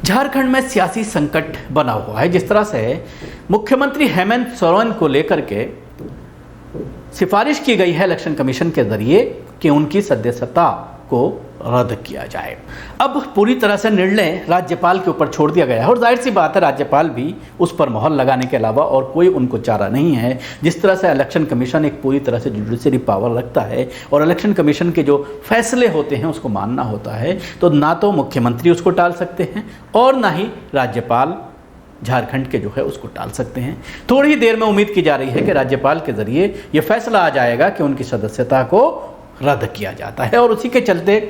झारखंड में सियासी संकट बना हुआ है। जिस तरह से मुख्यमंत्री हेमंत सोरेन को लेकर के सिफारिश की गई है इलेक्शन कमीशन के जरिए कि उनकी सदस्यता को रद्द किया जाए। अब पूरी तरह से निर्णय राज्यपाल के ऊपर छोड़ दिया गया है और जाहिर सी बात है राज्यपाल भी उस पर मोहर लगाने के अलावा और कोई उनको चारा नहीं है। जिस तरह से इलेक्शन कमीशन एक पूरी तरह से जुडिशरी पावर रखता है और इलेक्शन कमीशन के जो फैसले होते हैं उसको मानना होता है, तो ना तो मुख्यमंत्री उसको टाल सकते हैं और ना ही राज्यपाल झारखंड के जो है उसको टाल सकते हैं। थोड़ी ही देर में उम्मीद की जा रही है कि राज्यपाल के जरिए ये फैसला आ जाएगा कि उनकी सदस्यता को रद्द किया जाता है और उसी के चलते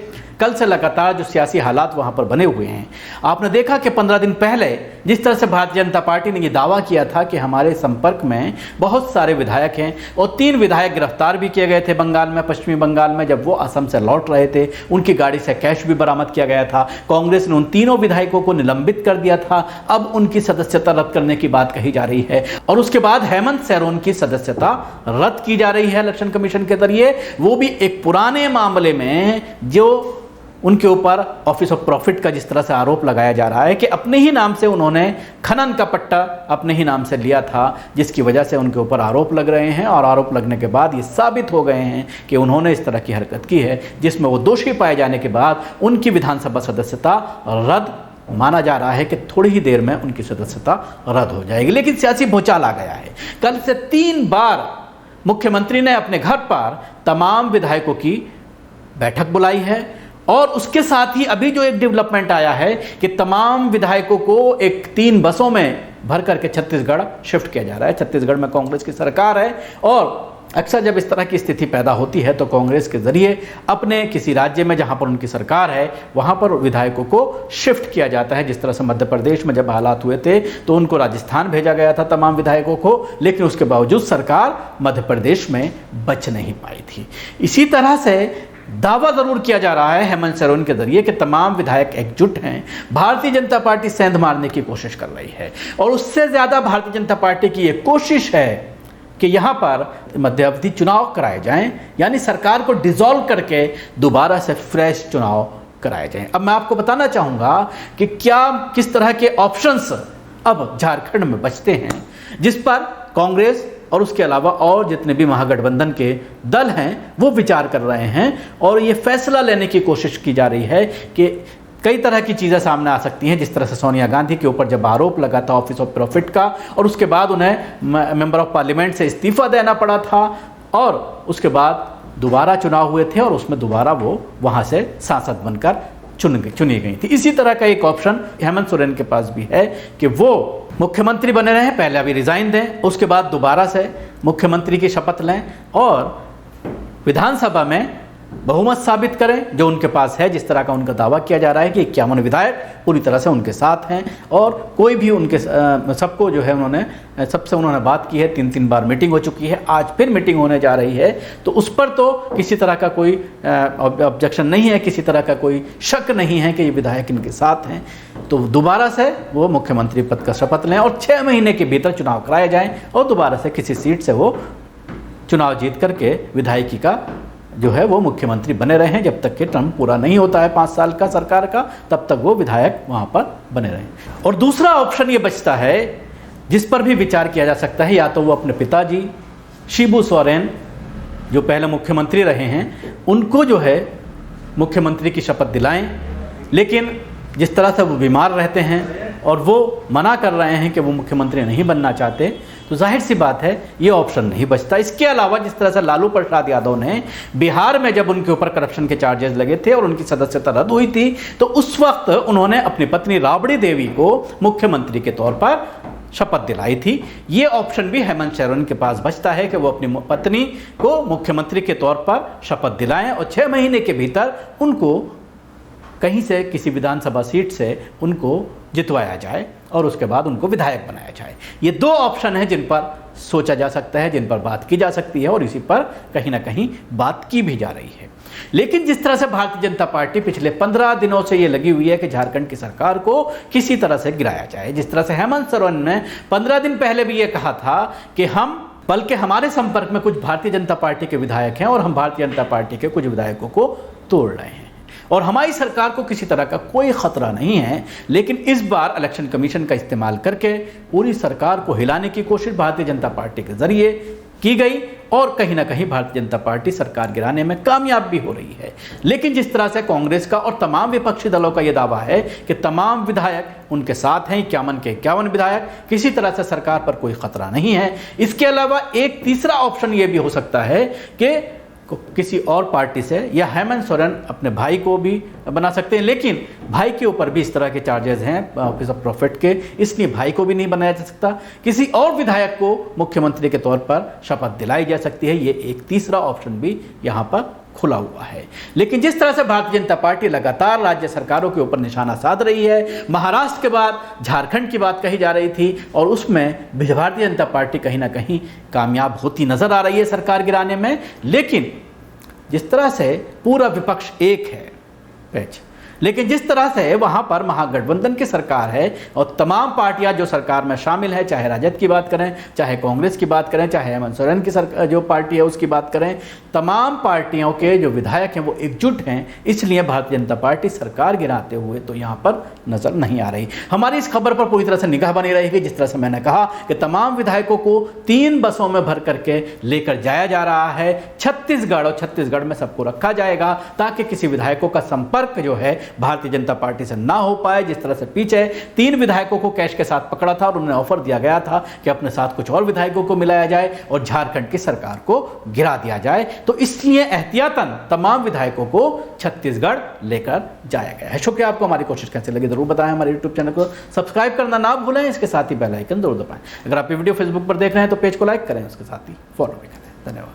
कल से लगातार जो सियासी हालात वहां पर बने हुए हैं। आपने देखा कि 15 दिन पहले जिस तरह से भारतीय जनता पार्टी ने ये दावा किया था कि हमारे संपर्क में बहुत सारे विधायक हैं और 3 विधायक गिरफ्तार भी किए गए थे बंगाल में, पश्चिमी बंगाल में, जब वो असम से लौट रहे थे। उनकी गाड़ी से कैश भी बरामद किया गया था। कांग्रेस ने उन तीनों विधायकों को निलंबित कर दिया था। अब उनकी सदस्यता रद्द करने की बात कही जा रही है और उसके बाद हेमंत सोरेन की सदस्यता रद्द की जा रही है इलेक्शन कमीशन के जरिए, वो भी एक पुराने मामले में जो उनके ऊपर ऑफिस ऑफ प्रॉफिट का जिस तरह से आरोप लगाया जा रहा है कि अपने ही नाम से उन्होंने खनन का पट्टा अपने ही नाम से लिया था, जिसकी वजह से उनके ऊपर आरोप लग रहे हैं और आरोप लगने के बाद ये साबित हो गए हैं कि उन्होंने इस तरह की हरकत की है जिसमें वो दोषी पाए जाने के बाद उनकी विधानसभा सदस्यता रद्द माना जा रहा है कि थोड़ी ही देर में उनकी सदस्यता रद्द हो जाएगी। लेकिन सियासी भूचाल आ गया है। कल से 3 बार मुख्यमंत्री ने अपने घर पर तमाम विधायकों की बैठक बुलाई है और उसके साथ ही अभी जो एक डेवलपमेंट आया है कि तमाम विधायकों को एक 3 बसों में भर करके छत्तीसगढ़ शिफ्ट किया जा रहा है। छत्तीसगढ़ में कांग्रेस की सरकार है और अक्सर जब इस तरह की स्थिति पैदा होती है तो कांग्रेस के जरिए अपने किसी राज्य में जहां पर उनकी सरकार है वहां पर विधायकों को शिफ्ट किया जाता है। जिस तरह से मध्य प्रदेश में जब हालात हुए थे तो उनको राजस्थान भेजा गया था तमाम विधायकों को, लेकिन उसके बावजूद सरकार मध्य प्रदेश में बच नहीं पाई थी। इसी तरह से दावा जरूर किया जा रहा है हेमंत सोरेन के जरिए कि तमाम विधायक एकजुट हैं, भारतीय जनता पार्टी सेंध मारने की कोशिश कर रही है और उससे ज्यादा भारतीय जनता पार्टी की यह कोशिश है कि यहां पर मध्यावधि चुनाव कराए जाएं, यानी सरकार को डिसॉल्व करके दोबारा से फ्रेश चुनाव कराए जाएं। अब मैं आपको बताना चाहूंगा कि किस तरह के ऑप्शंस अब झारखंड में बचते हैं जिस पर कांग्रेस और उसके अलावा और जितने भी महागठबंधन के दल हैं वो विचार कर रहे हैं और ये फैसला लेने की कोशिश की जा रही है कि कई तरह की चीज़ें सामने आ सकती हैं। जिस तरह से सोनिया गांधी के ऊपर जब आरोप लगा था ऑफिस ऑफ प्रॉफिट का और उसके बाद उन्हें मेंबर ऑफ पार्लियामेंट से इस्तीफा देना पड़ा था और उसके बाद दोबारा चुनाव हुए थे और उसमें दोबारा वो वहाँ से सांसद बनकर चुनी गई थी। इसी तरह का एक ऑप्शन हेमंत सोरेन के पास भी है कि वो मुख्यमंत्री बने रहें, पहले अभी रिजाइन दें, उसके बाद दोबारा से मुख्यमंत्री की शपथ लें और विधानसभा में बहुमत साबित करें जो उनके पास है। जिस तरह का उनका दावा किया जा रहा है कि 51 विधायक पूरी तरह से उनके साथ हैं और कोई भी उनके सबको जो है सबसे उन्होंने बात की है। 3 बार मीटिंग हो चुकी है, आज फिर मीटिंग होने जा रही है, तो उस पर तो किसी तरह का कोई ऑब्जेक्शन नहीं है, किसी तरह का कोई शक नहीं है कि ये विधायक इनके साथ हैं। तो दोबारा से वो मुख्यमंत्री पद का शपथ लें और 6 महीने के भीतर चुनाव कराए जाएं और दोबारा से किसी सीट से वो चुनाव जीत करके विधायकी का जो है वो मुख्यमंत्री बने रहे हैं। जब तक कि टर्म पूरा नहीं होता है 5 साल का सरकार का, तब तक वो विधायक वहाँ पर बने रहें। और दूसरा ऑप्शन ये बचता है जिस पर भी विचार किया जा सकता है, या तो वो अपने पिताजी शिबू सोरेन जो पहले मुख्यमंत्री रहे हैं उनको जो है मुख्यमंत्री की शपथ दिलाएं, लेकिन जिस तरह से वो बीमार रहते हैं और वो मना कर रहे हैं कि वो मुख्यमंत्री नहीं बनना चाहते, तो जाहिर सी बात है ये ऑप्शन नहीं बचता। इसके अलावा जिस तरह से लालू प्रसाद यादव ने बिहार में जब उनके ऊपर करप्शन के चार्जेस लगे थे और उनकी सदस्यता रद्द हुई थी तो उस वक्त उन्होंने अपनी पत्नी राबड़ी देवी को मुख्यमंत्री के तौर पर शपथ दिलाई थी। ये ऑप्शन भी हेमंत सोरेन के पास बचता है कि वो अपनी पत्नी को मुख्यमंत्री के तौर पर शपथ दिलाएं और 6 महीने के भीतर उनको कहीं से किसी विधानसभा सीट से उनको जितवाया जाए और उसके बाद उनको विधायक बनाया जाए। ये 2 ऑप्शन हैं जिन पर सोचा जा सकता है, जिन पर बात की जा सकती है और इसी पर कहीं ना कहीं बात की भी जा रही है। लेकिन जिस तरह से भारतीय जनता पार्टी पिछले 15 दिनों से ये लगी हुई है कि झारखंड की सरकार को किसी तरह से गिराया जाए, जिस तरह से हेमंत सोरेन ने 15 दिन पहले भी ये कहा था कि बल्कि हमारे संपर्क में कुछ भारतीय जनता पार्टी के विधायक हैं और हम भारतीय जनता पार्टी के कुछ विधायकों को तोड़ रहे हैं। और हमारी सरकार को किसी तरह का कोई खतरा नहीं है। लेकिन इस बार इलेक्शन कमीशन का इस्तेमाल करके पूरी सरकार को हिलाने की कोशिश भारतीय जनता पार्टी के जरिए की गई और कहीं ना कहीं भारतीय जनता पार्टी सरकार गिराने में कामयाब भी हो रही है। लेकिन जिस तरह से कांग्रेस का और तमाम विपक्षी दलों का यह दावा है कि तमाम विधायक उनके साथ हैं, 51 के 51 विधायक, किसी तरह से सरकार पर कोई खतरा नहीं है। इसके अलावा एक तीसरा ऑप्शन यह भी हो सकता है कि किसी और पार्टी से या हेमंत सोरेन अपने भाई को भी बना सकते हैं, लेकिन भाई के ऊपर भी इस तरह के चार्जेस हैं ऑफिस ऑफ प्रॉफिट के, इसलिए भाई को भी नहीं बनाया जा सकता। किसी और विधायक को मुख्यमंत्री के तौर पर शपथ दिलाई जा सकती है। ये एक तीसरा ऑप्शन भी यहाँ पर खुला हुआ है। लेकिन जिस तरह से भारतीय जनता पार्टी लगातार राज्य सरकारों के ऊपर निशाना साध रही है, महाराष्ट्र के बाद झारखंड की बात कही जा रही थी और उसमें भारतीय जनता पार्टी कहीं ना कहीं कामयाब होती नजर आ रही है सरकार गिराने में। लेकिन जिस तरह से पूरा विपक्ष एक है, लेकिन जिस तरह से वहां पर महागठबंधन की सरकार है और तमाम पार्टियां जो सरकार में शामिल है, चाहे राजद की बात करें, चाहे कांग्रेस की बात करें, चाहे हेमंत सोरेन की जो पार्टी है उसकी बात करें, तमाम पार्टियों के जो विधायक हैं वो एकजुट हैं। इसलिए भारतीय जनता पार्टी सरकार गिराते हुए तो यहां पर नजर नहीं आ रही। हमारी इस खबर पर पूरी तरह से निगाह बनी रहेगी। जिस तरह से मैंने कहा कि तमाम विधायकों को 3 बसों में भर करके लेकर जाया जा रहा है छत्तीसगढ़, और छत्तीसगढ़ में सबको रखा जाएगा ताकि किसी विधायकों का संपर्क जो है भारतीय जनता पार्टी से ना हो पाए। जिस तरह से पीछे 3 विधायकों को कैश के साथ पकड़ा था और उन्हें ऑफर दिया गया था कि अपने साथ कुछ और विधायकों को मिलाया जाए और झारखंड की सरकार को गिरा दिया जाए, तो इसलिए एहतियातन तमाम विधायकों को छत्तीसगढ़ लेकर जाया गया है। शुक्रिया। आपको हमारी कोशिश कैसे लगी जरूर बताएं। हमारे यूट्यूब चैनल को सब्सक्राइब करना ना भूलें, इसके साथ ही बेल आइकन जरूर दबाएं। अगर आप ये वीडियो फेसबुक पर देख रहे हैं तो पेज को लाइक करें, उसके साथ ही फॉलो भी करें। धन्यवाद।